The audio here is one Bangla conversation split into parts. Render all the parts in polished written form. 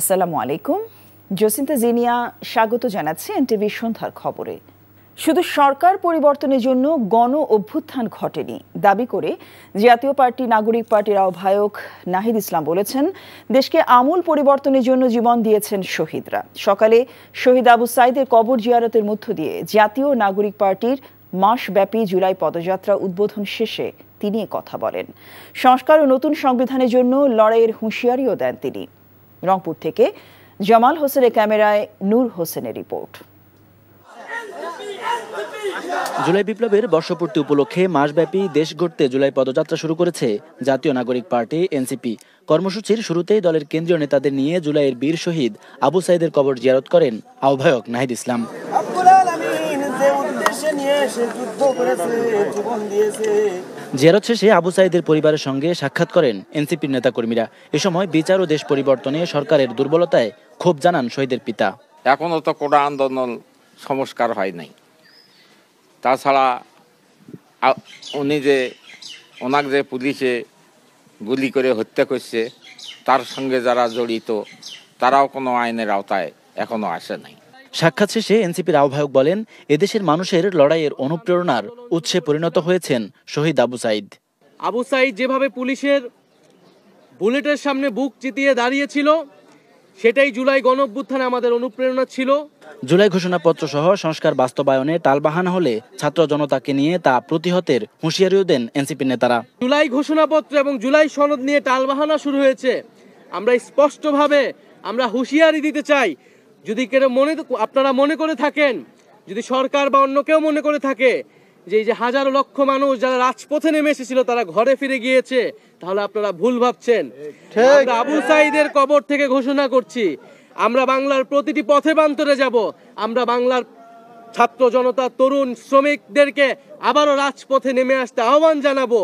আসসালামু আলাইকুম। জসিন্তা জিনিয়া স্বাগত জানাচ্ছি এনটিভি সন্ধ্যার খবরে। শুধু সরকার পরিবর্তনের জন্য গণ অভ্যুত্থান ঘটেনি দাবি করে জাতীয় পার্টি নাগরিক পার্টির আহ্বায়ক নাহিদ ইসলাম বলেছেন, দেশকে আমূল পরিবর্তনের জন্য জীবন দিয়েছেন শহীদরা। সকালে শহীদ আবু সাইদের কবর জিয়ারতের মধ্য দিয়ে জাতীয় নাগরিক পার্টির মাসব্যাপী জুলাই পদযাত্রা উদ্বোধন শেষে তিনি কথা বলেন। সংস্কার ও নতুন সংবিধানের জন্য লড়াইয়ের হুঁশিয়ারিও দেন তিনি। রংপুর থেকে জামাল হোসেনের ক্যামেরায় নূর হোসেনের রিপোর্ট। জুলাই বিপ্লবের বর্ষপূর্তি উপলক্ষে মাসব্যাপী দেশ গড়তে জুলাই পদযাত্রা শুরু করেছে জাতীয় নাগরিক পার্টি এনসিপি। কর্মসূচির শুরুতেই দলের কেন্দ্রীয় নেতাদের নিয়ে জুলাইয়ের বীর শহীদ আবু সাইদের কবর জিয়ারত করেন আহ্বায়ক নাহিদ ইসলাম। জিয়ারত শেষে আবু সাইদের পরিবারের সঙ্গে সাক্ষাৎ করেন এনসিপির নেতাকর্মীরা। এ সময় বিচার ও দেশ পরিবর্তনে সরকারের দুর্বলতায় ক্ষোভ জানান শহীদের পিতা। এখনো তো কোটা আন্দোলন সংস্কার হয় নাই। তাছাড়া ওনাকে যে পুলিশে গুলি করে হত্যা করছে তার সঙ্গে যারা জড়িত তারাও কোনো আইনের আওতায় এখনো আসে নাই। সাক্ষাৎ শেষে এনসিপির আহ্বায়ক বলেন, এদেশের মানুষের লড়াইয়ের অনুপ্রেরণার উৎসে পরিণত হয়েছেন শহীদ আবু সাইদ। আবু সাইদ যেভাবে পুলিশের বুলেটের সামনে বুক চিতিয়ে দাঁড়িয়েছিল, সেটাই জুলাই গণঅভ্যুত্থানে আমাদের অনুপ্রেরণা ছিল। জুলাই ঘোষণাপত্র সহ সংস্কার বাস্তবায়নে টালবাহানা হলে ছাত্র জনতাকে নিয়ে তা প্রতিহতের হুঁশিয়ারিও দেন এনসিপির নেতারা। জুলাই ঘোষণাপত্র এবং জুলাই সনদ নিয়ে টালবাহানা শুরু হয়েছে। আমরা স্পষ্টভাবে হুঁশিয়ারি দিতে চাই, যদি আপনারা মনে করে থাকেন, যদি সরকার বা অন্য কেউ মনে করে থাকে যে এই যে হাজারো লক্ষ মানুষ যারা রাজপথে নেমে এসেছিল তারা ঘরে ফিরে গিয়েছে, তাহলে আপনারা ভুল ভাবছেন। আমরা আবু সাইদের কবর থেকে ঘোষণা করছি, আমরা বাংলার প্রতিটি পথে প্রান্তরে যাব। আমরা বাংলার ছাত্র জনতা, তরুণ, শ্রমিকদেরকে আবারও রাজপথে নেমে আসতে আহ্বান জানাবো।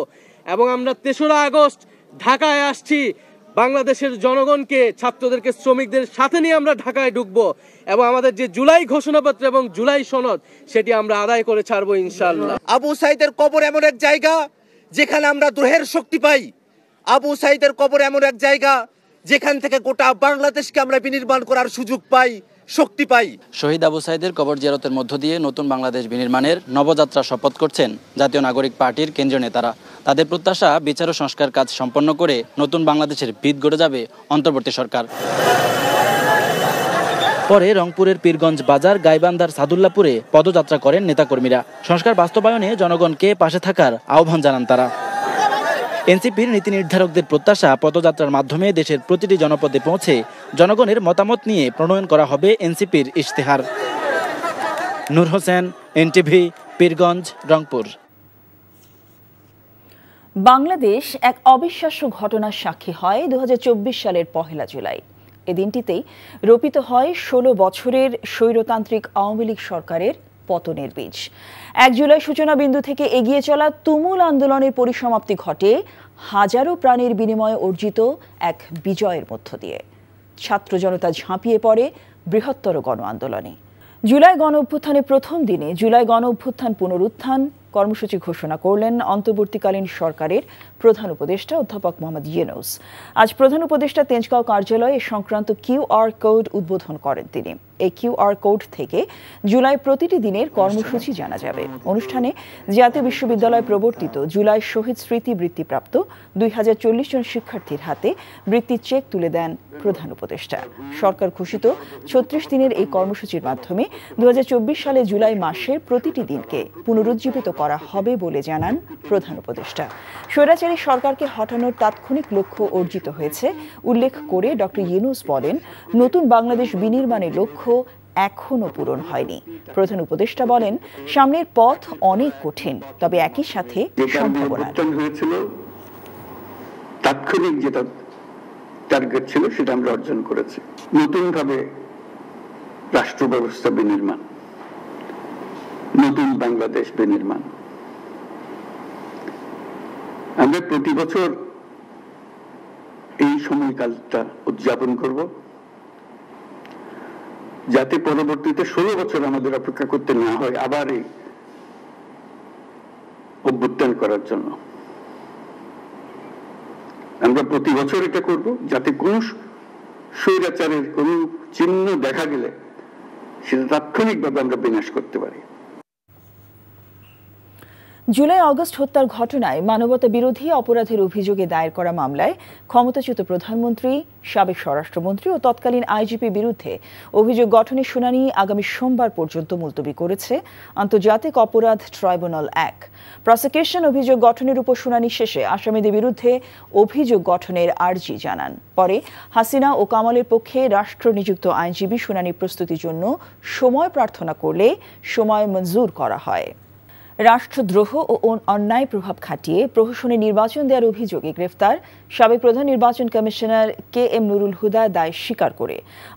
এবং আমরা ৩রা আগস্ট ঢাকায় আসছি, বাংলাদেশের জনগণকে, ছাত্রদেরকে, শ্রমিকদের সাথে নিয়ে আমরা ঢাকায় ঢুকবো এবং আমাদের যে জুলাই ঘোষণাপত্র এবং জুলাই সনদ সেটি আমরা আদায় করে ছাড়বো ইনশাআল্লাহ। আবু সাইদের কবর এমন এক জায়গা যেখানে আমরা দ্রোহের শক্তি পাই। আবু সাইদের কবর এমন এক জায়গা যেখান থেকে গোটা বাংলাদেশকে আমরা বিনির্মাণ করার সুযোগ পাই, শক্তি পাই। শহীদ আবু সাইদের কবর জিয়ারতের মধ্য দিয়ে নতুন বাংলাদেশ বিনির্মাণের নবযাত্রা শপথ করছেন জাতীয় নাগরিক পার্টির কেন্দ্রীয় নেতারা। তাদের প্রত্যাশা, বিচার ও সংস্কার কাজ সম্পন্ন করে নতুন বাংলাদেশের ভিত গড়ে যাবে অন্তর্বর্তী সরকার। পরে রংপুরের পীরগঞ্জ বাজার, গাইবান্ধার সাদুল্লাপুরে পদযাত্রা করেন নেতাকর্মীরা। সংস্কার বাস্তবায়নে জনগণকে পাশে থাকার আহ্বান জানান তারা। এনসিপির নীতি নির্ধারকদের প্রত্যাশা, পদযাত্রার মাধ্যমে দেশের প্রতিটি জনপদে পৌঁছে জনগণের মতামত নিয়ে প্রণয়ন করা হবে এনসিপির ইশতেহার। নূর হোসেন, এনটিভি, পীরগঞ্জ, রংপুর। বাংলাদেশ এক অবিশ্বাস্য ঘটনার সাক্ষী হয় ২০২৪ সালের ১ জুলাই। এ দিনটিতেই রোপিত হয় ১৬ বছরের স্বৈরতান্ত্রিক আওয়ামী লীগ সরকারের পতনের বীজ। ১ জুলাই সূচনা বিন্দু থেকে এগিয়ে চলা তুমুল আন্দোলনের পরিসমাপ্তি ঘটে হাজারো প্রাণের বিনিময়ে অর্জিত এক বিজয়ের মধ্য দিয়ে। ছাত্র জনতা ঝাঁপিয়ে পড়ে বৃহত্তর গণ আন্দোলনে। জুলাই গণ অভ্যুত্থানের প্রথম দিনে জুলাই গণ অভ্যুত্থান পুনরুত্থান কর্মসূচি ঘোষণা করলেন অন্তর্বর্তীকালীন সরকারের প্রধান উপদেষ্টা অধ্যাপক মোহাম্মদ ইউনূস। আজ প্রধান উপদেষ্টা তেজগাঁও কার্যালয়ে এ সংক্রান্ত কিউআর কোড উদ্বোধন করেন তিনি। এই কিউআর কোড থেকে জুলাই প্রতিটি দিনের কর্মসূচি জানা যাবে। অনুষ্ঠানে জাতীয় বিশ্ববিদ্যালয় প্রবর্তিত জুলাই শহীদ স্মৃতি বৃত্তিপ্রাপ্ত ২০৪০ জন শিক্ষার্থীর হাতে বৃত্তির চেক তুলে দেন প্রধান উপদেষ্টা। সরকার ঘোষিত ৩৬ দিনের এই কর্মসূচির মাধ্যমে ২০২৪ সালে জুলাই মাসের প্রতিটি দিনকে পুনরুজ্জীবিত করা হবে বলে জানান প্রধান উপদেষ্টা। স্বৈরাচারী সরকারকে হটানোর তাৎক্ষণিক লক্ষ্য অর্জিত হয়েছে উল্লেখ করে ডক্টর ইউনূস বলেন, নতুন বাংলাদেশ বিনির্মাণের লক্ষ্য এখনো পূরণ হয়নি। প্রধান উপদেষ্টা বলেন, সামনের পথ অনেক কঠিন, তবে একই সাথে সম্ভাবনা হয়েছিল। তাৎক্ষণিক যেটা টার্গেট ছিল সেটা আমরা অর্জন করেছি। নতুন ভাবে রাষ্ট্র ব্যবস্থা বিনির্মাণ, নতুন বাংলাদেশ বিনির্মাণ। আমরা প্রতি বছর এই সময়কালটা উদযাপন করব, যাতে পরবর্তীতে 16 বছর আমাদের অপেক্ষা করতে না হয় আবার এই অভ্যুত্থান করার জন্য। আমরা প্রতি বছর এটা করব, যাতে কোনো স্বৈরাচারের কোনো চিহ্ন দেখা গেলে সেটা তাৎক্ষণিকভাবে আমরা বিনাশ করতে পারি। জুলাই আগস্ট হত্যার ঘটনায় মানবতা বিরোধী অপরাধের অভিযোগে দায়ের করা মামলায় ক্ষমতাচ্যুত প্রধানমন্ত্রী, সাবেক স্বরাষ্ট্রমন্ত্রী ও তৎকালীন আইজিপি বিরুদ্ধে অভিযোগ গঠনের শুনানি আগামী সোমবার পর্যন্ত মুলতবি করেছে আন্তর্জাতিক অপরাধ ট্রাইব্যুনাল 1। প্রসিকিউশন অভিযোগ গঠনের উপর শুনানি শেষে আসামিদের বিরুদ্ধে অভিযোগ গঠনের আর্জি জানান। পরে হাসিনা ও কামালের পক্ষে রাষ্ট্রনিযুক্ত আইনজীবী শুনানির প্রস্তুতির জন্য সময় প্রার্থনা করলে সময় মঞ্জুর করা হয়। রাষ্ট্রদ্রোহ ও অন্যায় প্রভাব খাটিয়ে প্রহসনে নির্বাচন দেওয়ার অভিযোগে গ্রেফতার সাবেক প্রধান নির্বাচন কমিশনার KM নুরুল হুদা দায় স্বীকার করে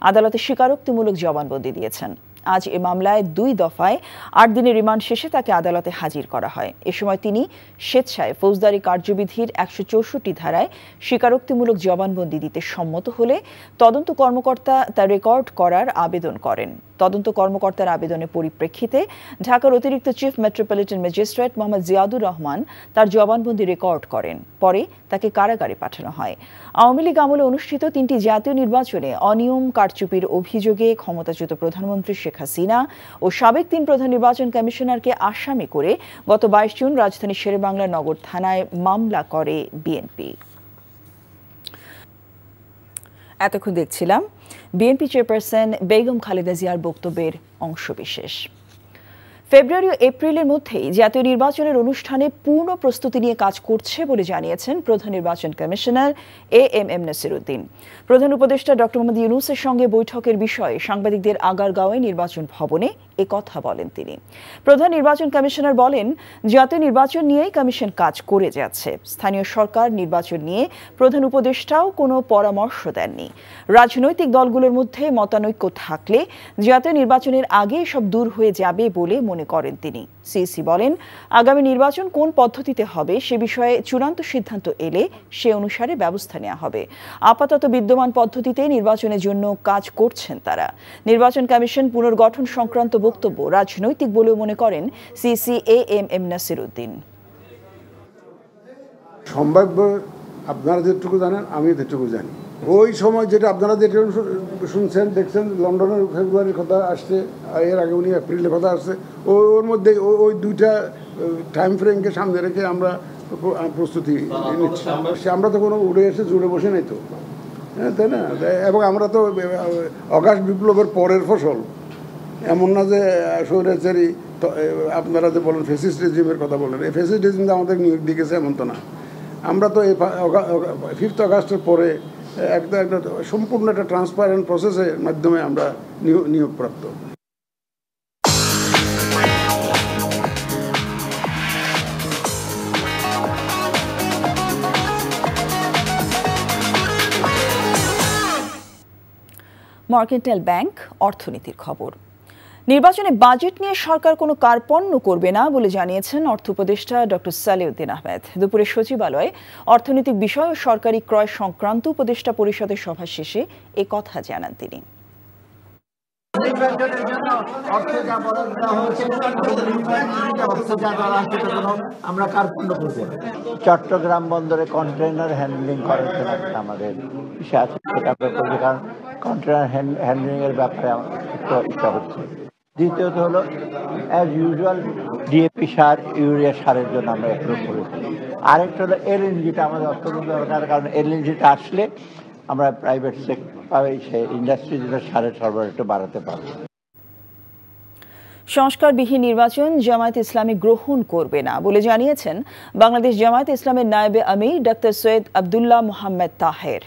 আদালতে স্বীকারোক্তিমূলক জবানবন্দি দিয়েছেন। আজ এ মামলায় 2 দফায় 8 দিনের রিমান্ড শেষে তাকে আদালতে হাজির করা হয়। এ সময় তিনি স্বেচ্ছায় ফৌজদারি কার্যবিধির 164 ধারায় স্বীকারোক্তিমূলক জবানবন্দি দিতে সম্মত হলে তদন্ত কর্মকর্তা তা রেকর্ড করার আবেদন করেন। তদন্ত কর্মকর্তার আবেদনের পরিপ্রেক্ষিতে ঢাকার অতিরিক্ত chief metropolitan magistrate Mohammad Ziadur Rahman তার জবানবন্দি রেকর্ড করেন। পরে তাকে কারাগারে পাঠানো হয়। আওয়ামী লীগ আমলে অনুষ্ঠিত 3টি জাতীয় নির্বাচনে অনিয়ম কারচুপির অভিযোগে ক্ষমতাচ্যুত প্রধানমন্ত্রী শেখ হাসিনা ও সাবেক 3 প্রধান নির্বাচন কমিশনারকে আসামি করে গত 22 জুন রাজধানীর শেরেবাংলা নগর থানায় মামলা করে বিএনপি। এতক্ষণ দেখছিলাম বিএনপি চেয়ারপারসন বেগম খালেদা জিয়ার বক্তব্যের অংশবিশেষ। ফেব্রুয়ারি ও এপ্রিলের মধ্যেই জাতীয় নির্বাচনের অনুষ্ঠানে পূর্ণ প্রস্তুতি নিয়ে কাজ করছে বলে জানিয়েছেন প্রধান নির্বাচন কমিশনার AM নাসির উদ্দিন। প্রধান উপদেষ্টা ডক্টর মোহাম্মদ ইউনূসের সঙ্গে বৈঠকের বিষয়ে সাংবাদিকদের আগারগাঁওয়ে নির্বাচন ভবনে কথা বলেন তিনি। প্রধান নির্বাচন কমিশনার বলেন, জাতীয় নির্বাচন নিয়েই কমিশন কাজ করে যাচ্ছে। স্থানীয় সরকার নির্বাচন নিয়ে প্রধান উপদেষ্টাও কোনো পরামর্শ দেননি। রাজনৈতিক দলগুলোর মধ্যে মতানৈক্য থাকলে জাতীয় নির্বাচনের আগে সব দূর হয়ে যাবে বলে মনে করেন তিনি। সিইসি বলেন, আগামী নির্বাচন কোন পদ্ধতিতে হবে সে বিষয়ে চূড়ান্ত সিদ্ধান্ত এলে সে অনুসারে ব্যবস্থা নেওয়া হবে। আপাতত বিদ্যমান পদ্ধতিতে নির্বাচনের জন্য কাজ করছেন তারা। নির্বাচন কমিশন পুনর্গঠন সংক্রান্ত বক্তব্য রাজনৈতিক বলেও মনে করেন সিইসি AM নাসির উদ্দিন। সম্ভাব্য আপনারা যেটুকু জানেন আমি যেটুকু জানি, ওই সময় যেটা আপনারা যেটা শুনছেন দেখছেন, লন্ডনের ফেব্রুয়ারির কথা আসছে, এর আগে উনি এপ্রিলের কথা আসছে, ওর মধ্যে ওই 2টা টাইম ফ্রেমকে সামনে রেখে আমরা প্রস্তুতি নিচ্ছি। আমরা তো কোনো উড়ে এসে জুড়ে বসে নাই তো, হ্যাঁ তাই না? এবং আমরা তো অগাস্ট বিপ্লবের পরের ফসল, এমন না যে স্বৈরাচারী আপনারা যে বলেন ফ্যাসিস্ট রেজিমের কথা বলেন, এই ফ্যাসিস্ট রেজিম আমাদের নিয়োগ দিয়েছে এমন তো না। আমরা তো এই 5 আগস্টের পরে একটা সম্পূর্ণ একটা ট্রান্সপারেন্ট প্রসেসের মাধ্যমে আমরা নিয়োগপ্রাপ্ত। মার্কেন্টাইল ব্যাংক অর্থনীতির খবর। নির্বাচনে বাজেট নিয়ে সরকার কোনো কার্পণ্য করবে না বলে জানিয়েছেন অর্থ উপদেষ্টা ডক্টর সালেউদ্দিন আহমেদ। দুপুরে সচিবালয়ে অর্থনৈতিক বিষয় ও সরকারি ক্রয় সংক্রান্ত উপদেষ্টা পরিষদের সভা শেষে এ কথা জানান তিনি। চট্টগ্রাম বন্দরে কন্টেইনার হ্যান্ডলিং করার জন্য আমাদের বিষয় আছে, সেটা আমরা করছি, কারণ কন্টেইনার হ্যান্ডলিং এর ব্যাপারে একটু ইচ্ছা হচ্ছে। দ্বিতীয়ত হলো অ্যাজ ইউজুয়াল ডিএপি সার, ইউরিয়া সারের জন্য আমরা অ্যাপ্রুভ করেছি। আরেকটা হলো এলএনজিটা আমাদের অত্যন্ত দরকার, কারণ এলএনজিটা আসলে আমরা প্রাইভেট সেক্টর সেই ইন্ডাস্ট্রি যেটা সারের সরবরাহ একটু বাড়াতে পারবো। সংস্কারবিহীন নির্বাচন জামায়াত ইসলামী গ্রহণ করবে না বলে জানিয়েছেন বাংলাদেশ জামায়াত ইসলামের নায়েবে আমির ডক্টর সৈয়দ আব্দুল্লাহ মোহাম্মদ তাহের।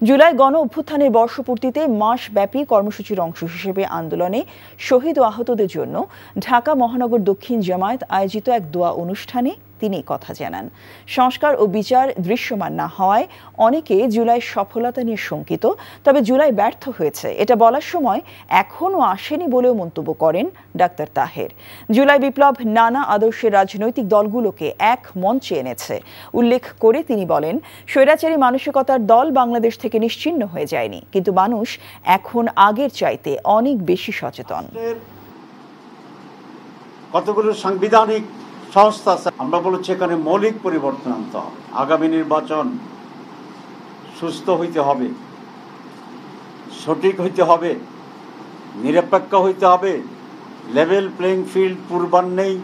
জুলাই গণ অভ্যুত্থানের বর্ষপূর্তিতে মাসব্যাপী কর্মসূচির অংশ হিসেবে আন্দোলনে শহীদ ও আহতদের জন্য ঢাকা মহানগর দক্ষিণ জামায়াত আয়োজিত এক দোয়া অনুষ্ঠানে তিনি কথা জানান। সংস্কার ও বিচার দৃশ্যমান না হওয়ায় অনেকে জুলাই সফলতা নিয়ে শঙ্কিত, তবে জুলাই ব্যর্থ হয়েছে এটা বলার সময় এখনও আসেনি বলেও মন্তব্য করেন ডাক্তার তাহের। জুলাই বিপ্লব নানা আদর্শের রাজনৈতিক দলগুলোকে এক মঞ্চে এনেছে উল্লেখ করে তিনি বলেন, স্বৈরাচারী মানসিকতার দল বাংলাদেশ থেকে নিশ্চিহ্ন হয়ে যায়নি, কিন্তু মানুষ এখন আগের চাইতে অনেক বেশি সচেতন। কতগুলো সাংবিধানিক সংস্থা আছে, আমরা বলেছি এখানে মৌলিক পরিবর্তন আনতে হবে। আগামী নির্বাচন সুস্থ হইতে হবে, সঠিক হইতে হবে, নিরপেক্ষ হইতে হবে, লেভেল প্লেইং ফিল্ড পূর্বান্নেই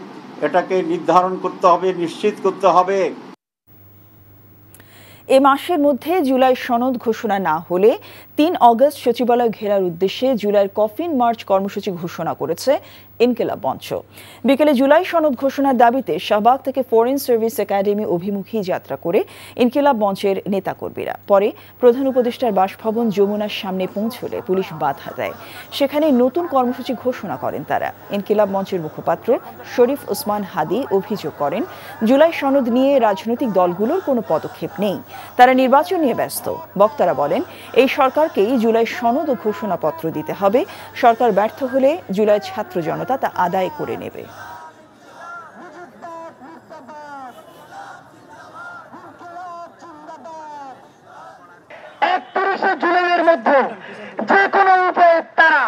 এটাকে নির্ধারণ করতে হবে, নিশ্চিত করতে হবে। এ মাসের মধ্যে জুলাই সনদ ঘোষণা না হলে ৩ অগস্ট সচিবালয় ঘেরার উদ্দেশ্যে জুলাইয়ের কফিন মার্চ কর্মসূচি ঘোষণা করেছে ইনকিলাব মঞ্চ। বিকেলে জুলাই সনদ ঘোষণার দাবিতে শাহবাগ থেকে ফরেন সার্ভিস একাডেমি অভিমুখী যাত্রা করে ইনকিলাব মঞ্চের নেতাকর্মীরা পরে প্রধান উপদেষ্টার বাসভবন যমুনার সামনে পৌঁছলে পুলিশ বাধা দেয়। সেখানে নতুন কর্মসূচি ঘোষণা করেন তারা। ইনকিলাব মঞ্চের মুখপাত্র শরীফ ওসমান হাদি অভিযোগ করেন, জুলাই সনদ নিয়ে রাজনৈতিক দলগুলোর কোনো পদক্ষেপ নেই, তারা নির্বাচন নিয়ে ব্যস্ত। বক্তারা বলেন, এই সরকারকেই জুলাই সনদ ও ঘোষণাপত্র দিতে হবে। সরকার ব্যর্থ হলে জুলাই ছাত্র জনতা তা আদায় করে নেবে। 31 জুলাইয়ের মধ্যে যে কোনো উপায়ে তারা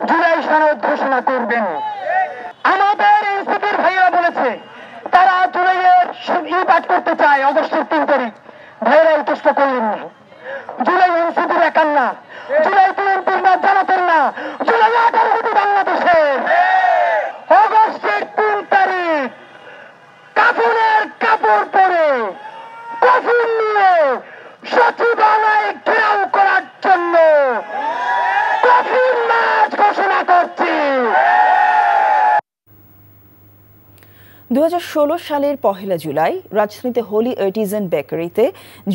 জুলাই সনদ ঘোষণা করবেন। আমাদের এনসিপির ভাইরা বলেছে তারা জুলাইয়ের পাঠ করতে চায় অগস্টের 3 তারিখ। ভাইরা এই চেষ্টা করলেন না। জুলাই এনসিপির একার না, জুলাই বিএনপির না, জামাতের না, জুলাই 18 কোটি বাংলাদেশের। অগস্টের 3 তারিখ কাফনের কাপড় পরে কফিন নিয়ে সচিবালয় ঘেরাও করার জন্য কফিন মার্চ ঘোষণা করছি। 2016 সালের 1 জুলাই রাজধানীতে হোলি আর্টিজান বেকারিতে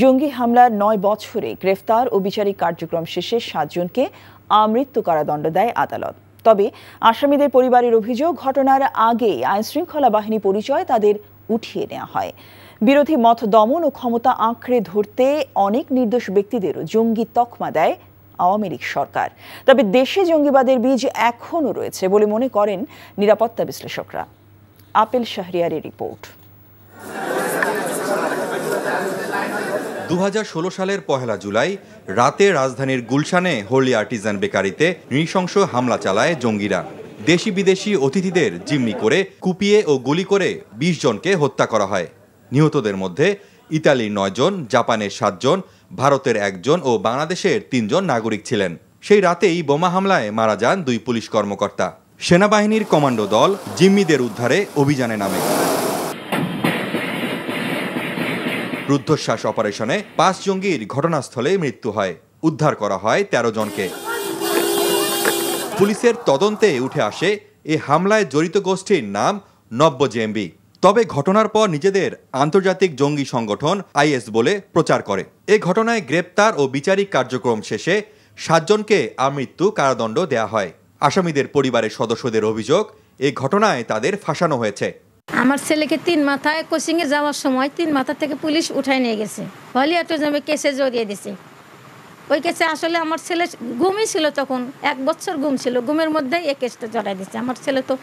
জঙ্গি হামলার 9 বছরে গ্রেফতার ও বিচারিক কার্যক্রম শেষে 7 জনকে আমৃত্যু কারাদণ্ড দেয় আদালত। তবে আসামিদের পরিবারের অভিযোগ, ঘটনার আগে আইনশৃঙ্খলা বাহিনী পরিচয় তাদের উঠিয়ে নেওয়া হয়। বিরোধী মত দমন ও ক্ষমতা আঁকড়ে ধরতে অনেক নির্দোষ ব্যক্তিদেরও জঙ্গি তকমা দেয় আওয়ামী লীগ সরকার। তবে দেশে জঙ্গিবাদের বীজ এখনও রয়েছে বলে মনে করেন নিরাপত্তা বিশ্লেষকরা। Apple শাহরিয়ারের report. 2016 সালের 1 জুলাই রাতে রাজধানীর গুলশানে হোলি আর্টিজান বেকারিতে নৃশংস হামলা চালায় জঙ্গিরা। দেশি বিদেশি অতিথিদের জিম্মি করে কুপিয়ে ও গুলি করে 20 জনকে হত্যা করা হয়। নিহতদের মধ্যে ইতালির 9 জন, জাপানের 7 জন, ভারতের 1 জন ও বাংলাদেশের 3 জন নাগরিক ছিলেন। সেই রাতেই বোমা হামলায় মারা যান 2 পুলিশ কর্মকর্তা। সেনাবাহিনীর কমান্ডো দল জিম্মিদের উদ্ধারে অভিযানে নামে। রুদ্ধশ্বাস অপারেশনে 5 জঙ্গির ঘটনাস্থলে মৃত্যু হয়। উদ্ধার করা হয় 13 জনকে। পুলিশের তদন্তে উঠে আসে এই হামলায় জড়িত গোষ্ঠীর নাম নব্য জেএমবি। তবে ঘটনার পর নিজেদের আন্তর্জাতিক জঙ্গি সংগঠন আইএস বলে প্রচার করে। এ ঘটনায় গ্রেপ্তার ও বিচারিক কার্যক্রম শেষে 7 জনকে আমৃত্যু কারাদণ্ড দেয়া হয়। আসামিদের পরিবারের সদস্যদের অভিযোগ, এই ঘটনায় তাদের ফাঁসানো হয়েছে। আমার ছেলেকে 3 মাথায় কোচিং এ যাওয়ার সময় 3 মাথা থেকে পুলিশ উঠায় নিয়ে গেছে, হোলি আর্টিজান কেসে জড়িয়ে দিছে। ওই কেসে আসলে আমার ছেলে ঘুমই ছিল, তখন 1 বছর ঘুম ছিল, ঘুমের মধ্যেই এই কেসটা জড়াই দিচ্ছে। আমার ছেলে তো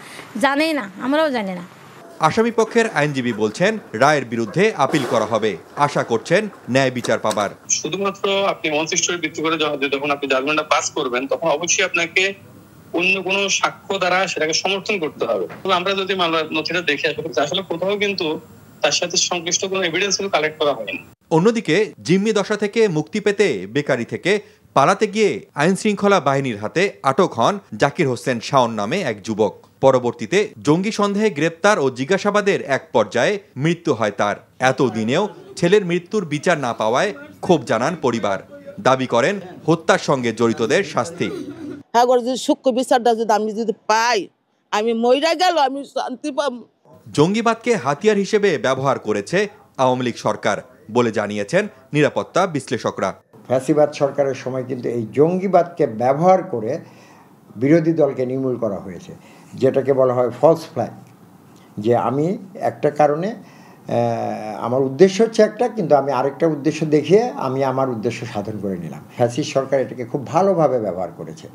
জানেই না, আমরাও জানি না। আসামি পক্ষের আইনজীবী বলছেন, রায়ের বিরুদ্ধে আপিল করা হবে। আশা করছেন ন্যায় বিচার পাবার। শুধুমাত্র আপনি মনসিস্টের ভিত্তি করে যখন আপনি জাজমেন্টটা পাস করবেন, তখন অবশ্যই আপনাকে অন্য কোনো সাক্ষ্য দ্বারা সেটাকে সমর্থন করতে হবে। আমরা যদি মামলার নথিটা দেখে আসলে কোথাও কিন্তু তার সাথে সংশ্লিষ্ট কোনো এভিডেন্স কালেক্ট করা হয়নি। অন্যদিকে জিম্মি দশা থেকে মুক্তি পেতে বেকারি থেকে পালাতে গিয়ে আইন শৃঙ্খলা বাহিনীর হাতে আটক হন জাকির হোসেন শাওন নামে এক যুবক। পরবর্তীতে জঙ্গি সন্দেহে গ্রেপ্তার ও জিজ্ঞাসাবাদের এক পর্যায়ে মৃত্যু হয় তার। এতদিনেও ছেলের মৃত্যুর বিচার না পাওয়ায় ক্ষোভ জানান পরিবার। দাবি করেন হত্যার সঙ্গে জড়িতদের শাস্তি। জঙ্গিবাদকে হাতিয়ার হিসেবে ব্যবহার করেছে আওয়ামী লীগ সরকার বলে জানিয়েছেন নিরাপত্তা বিশ্লেষকরা। ফ্যাসিবাদ সরকারের সময় কিন্তু এই জঙ্গিবাদকে ব্যবহার করে বিরোধী দলকে নির্মূল করা হয়েছে, যেটাকে বলা হয় ফলস ফ্ল্যাগ। যে আমি একটা কারণে আমার উদ্দেশ্য হচ্ছে একটা, কিন্তু আমি আরেকটা উদ্দেশ্য দেখিয়ে আমি আমার উদ্দেশ্য সাধন করে নিলাম। ফ্যাসিস্ট সরকার এটাকে খুব ভালোভাবে ব্যবহার করেছে।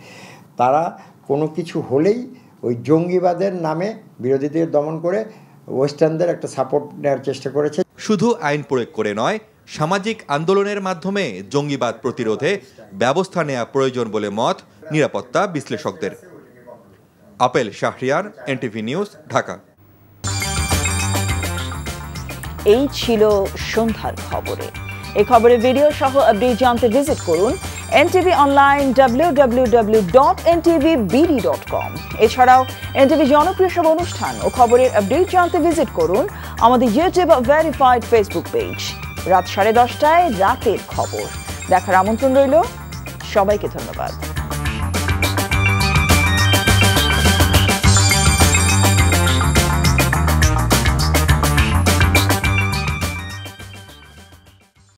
তারা কোনো কিছু হলেই ওই জঙ্গিবাদের নামে বিরোধীদের দমন করে ওয়েস্টার্নদের একটা সাপোর্ট নেওয়ার চেষ্টা করেছে। শুধু আইন প্রয়োগ করে নয়, সামাজিক আন্দোলনের মাধ্যমে জঙ্গিবাদ প্রতিরোধে ব্যবস্থা নেওয়া প্রয়োজন বলে মত নিরাপত্তা বিশ্লেষকদের। Apple Shahriar, NTV news, Dhaka. এই ছিল সন্ধ্যার খবরে। এই খবরের ভিডিও সহ আপডেট জানতে ভিজিট করুন এনটিভি অনলাইন www.ntvbd.com। এছাড়াও এনটিভি জনপ্রিয় সব অনুষ্ঠান ও খবরের আপডেট জানতে ভিজিট করুন আমাদের ইউটিউব ভেরিফাইড ফেসবুক পেজ। রাত 10:30টায় রাতের খবর দেখার আমন্ত্রণ রইল। সবাইকে ধন্যবাদ।